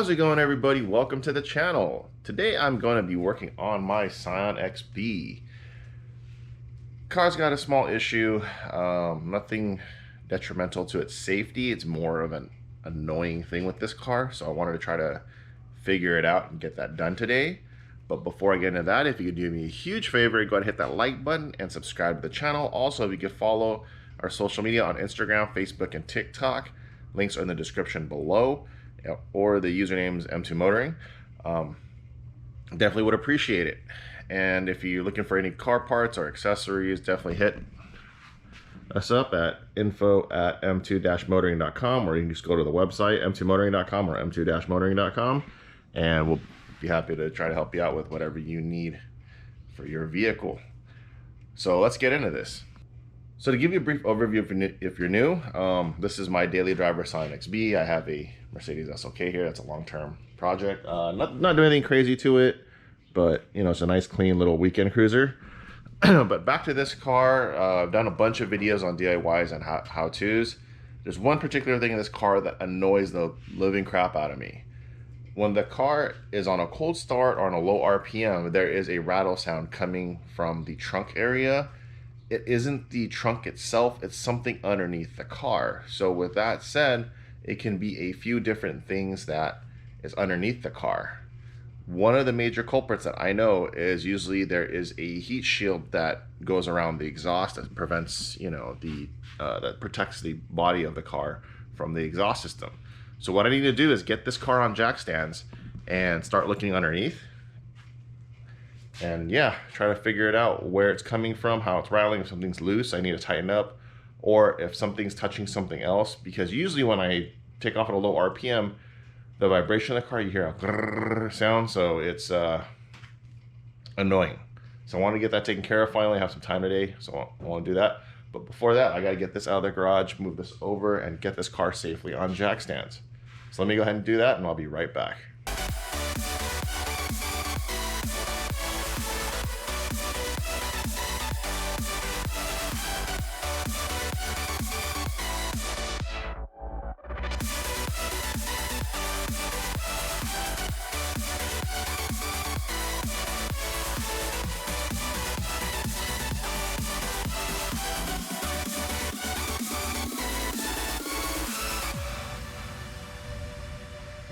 How's it going, everybody? Welcome to the channel. Today I'm going to be working on my Scion XB. Car's got a small issue, nothing detrimental to its safety. It's more of an annoying thing with this car, so I wanted to try to figure it out and get that done today. But before I get into that, if you could do me a huge favor, go ahead and hit that like button and subscribe to the channel. Also, if you could follow our social media on Instagram, Facebook, and TikTok. Links are in the description below, or the username is M2Motoring. Definitely would appreciate it. And if you're looking for any car parts or accessories, definitely hit us up at info@m2-motoring.com, or you can just go to the website m2motoring.com or m2-motoring.com, and we'll be happy to try to help you out with whatever you need for your vehicle. So let's get into this. So to give you a brief overview, if you're new, this is my daily driver Scion XB. I have a Mercedes SLK here. That's a long-term project. Not doing anything crazy to it, but you know, it's a nice, clean little weekend cruiser. But back to this car, I've done a bunch of videos on DIYs and how-tos. There's one particular thing in this car that annoys the living crap out of me. When the car is on a cold start or on a low RPM, there is a rattle sound coming from the trunk area. It isn't the trunk itself, it's something underneath the car. So with that said, it can be a few different things that is underneath the car. One of the major culprits that I know is usually there is a heat shield that goes around the exhaust that prevents, you know, that protects the body of the car from the exhaust system. So what I need to do is get this car on jack stands and start looking underneath. And yeah, try to figure it out, where it's coming from, how it's rattling. If something's loose, I need to tighten up, or if something's touching something else, because usually when I take off at a low RPM, the vibration of the car, you hear a grrr sound, so it's annoying. So I want to get that taken care of. Finally, I have some time today, so I want to do that. But before that, I got to get this out of the garage, move this over, and get this car safely on jack stands. So let me go ahead and do that, and I'll be right back.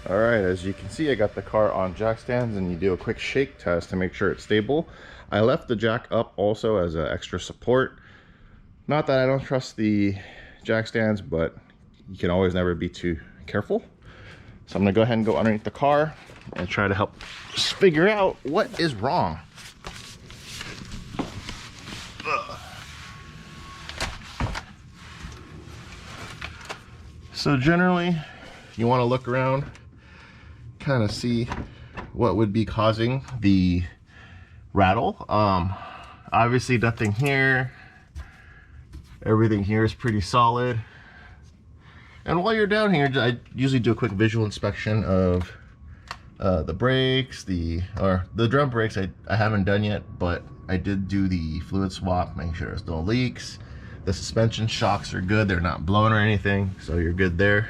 All right, as you can see, I got the car on jack stands, and you do a quick shake test to make sure it's stable. I left the jack up also as an extra support. Not that I don't trust the jack stands, but you can always never be too careful. So I'm gonna go ahead and go underneath the car and try to help just figure out what is wrong. So generally, you want to look around, kind of see what would be causing the rattle. Obviously nothing here. Everything here is pretty solid. And while you're down here, I usually do a quick visual inspection of the brakes, the drum brakes. I haven't done yet, but I did do the fluid swap, make sure there's no leaks. The suspension shocks are good, they're not blown or anything, so you're good there.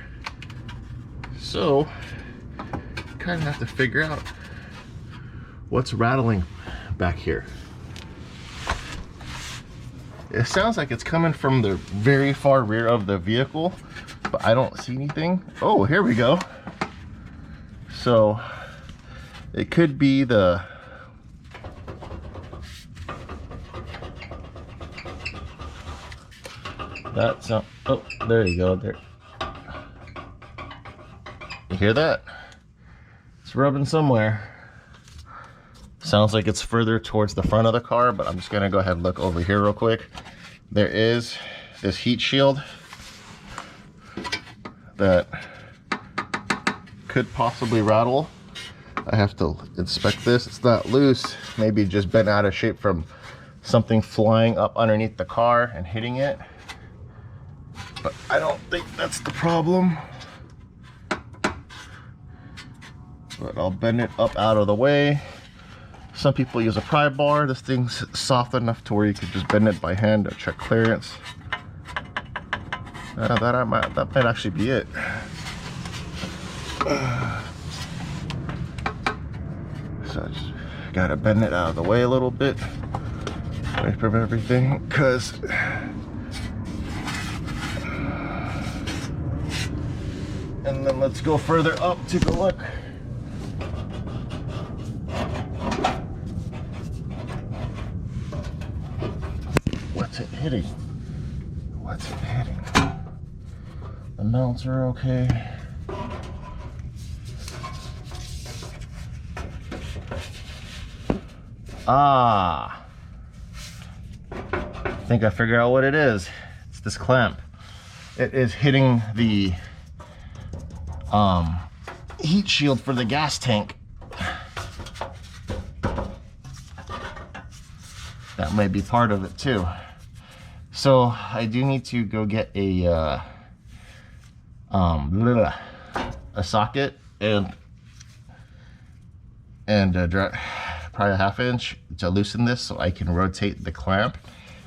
So kind of have to figure out what's rattling back here. It sounds like it's coming from the very far rear of the vehicle, but I don't see anything. Oh, here we go. So it could be the oh, there you go. There, you hear that? It's rubbing somewhere. Sounds like it's further towards the front of the car, but I'm just gonna go ahead and look over here real quick. There is this heat shield that could possibly rattle. I have to inspect this. It's not loose, maybe just bent out of shape from something flying up underneath the car and hitting it. But I don't think that's the problem. But I'll bend it up out of the way. Some people use a pry bar. This thing's soft enough to where you could just bend it by hand to check clearance. That might actually be it. So I just gotta bend it out of the way a little bit, away from everything, because and then let's go further up, take a look. What's it hitting? What's it hitting? The mounts are okay. Ah, I think I figured out what it is. It's this clamp. It is hitting the heat shield for the gas tank. That might be part of it too. So I do need to go get a socket and probably a 1/2 inch to loosen this so I can rotate the clamp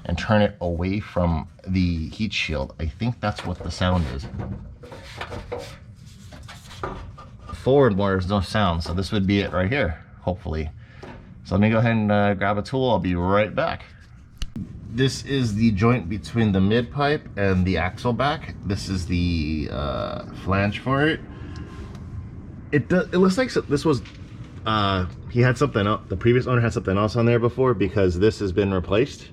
and turn it away from the heat shield. I think that's what the sound is. Forward more, there's no sound, so this would be it right here, hopefully. So let me go ahead and grab a tool. I'll be right back. This is the joint between the mid pipe and the axle back. This is the flange for it. It looks like this was he had something else. The previous owner had something else on there before, because this has been replaced,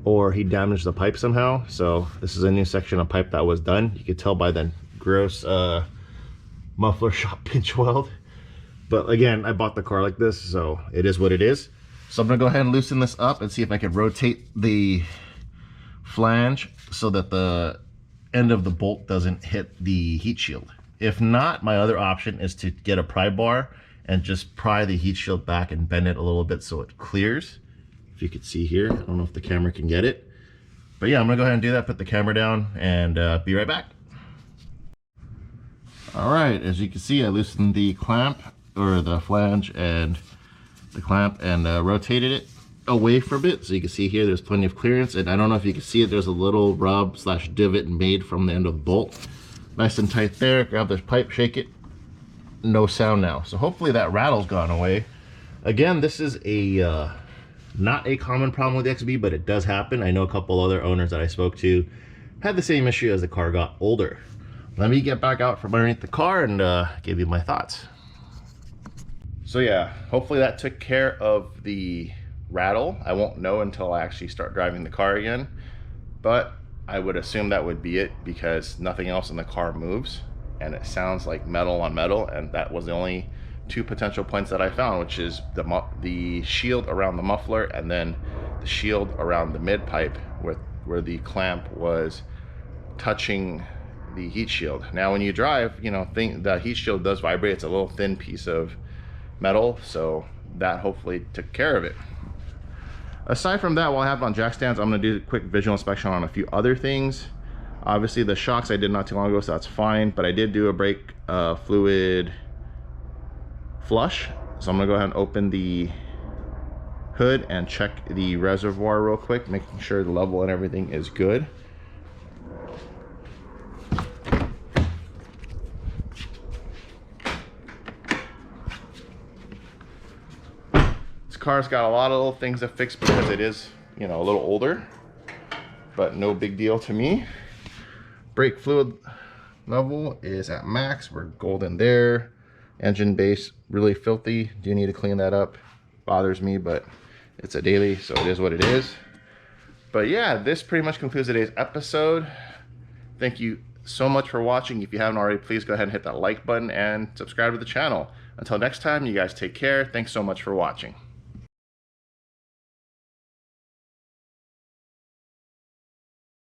or he damaged the pipe somehow. So this is a new section of pipe that was done. You could tell by the gross muffler shop pinch weld. But again, I bought the car like this, so it is what it is. So I'm gonna go ahead and loosen this up and see if I can rotate the flange so that the end of the bolt doesn't hit the heat shield. If not, my other option is to get a pry bar and just pry the heat shield back and bend it a little bit so it clears. If you could see here, I don't know if the camera can get it. But yeah, I'm gonna go ahead and do that, put the camera down, and be right back. All right, as you can see, I loosened the clamp, or the flange and the clamp, and rotated it away from it. So you can see here, there's plenty of clearance. And I don't know if you can see it, there's a little rub / divot made from the end of the bolt. Nice and tight there. Grab this pipe, shake it. No sound now. So hopefully that rattle's gone away. Again, this is a not a common problem with the XB, but it does happen. I know a couple other owners that I spoke to had the same issue as the car got older. Let me get back out from underneath the car and give you my thoughts. So yeah, hopefully that took care of the rattle. I won't know until I actually start driving the car again, but I would assume that would be it, because nothing else in the car moves and it sounds like metal on metal, and that was the only two potential points that I found, which is the shield around the muffler and then the shield around the mid pipe where the clamp was touching the heat shield. Now when you drive, you know, the heat shield does vibrate. It's a little thin piece of metal, so that hopefully took care of it. Aside from that, while I have it on jack stands, I'm going to do a quick visual inspection on a few other things. Obviously the shocks I did not too long ago, so that's fine, but I did do a brake fluid flush. So I'm gonna go ahead and open the hood and check the reservoir real quick, making sure the level and everything is good. This car's got a lot of little things to fix because it is, you know, a little older, but no big deal to me. Brake fluid level is at max. We're golden there. Engine base really filthy. Do need to clean that up. Bothers me, but it's a daily, so it is what it is. But yeah, this pretty much concludes today's episode. Thank you so much for watching. If you haven't already, please go ahead and hit that like button and subscribe to the channel. Until next time, you guys take care. Thanks so much for watching.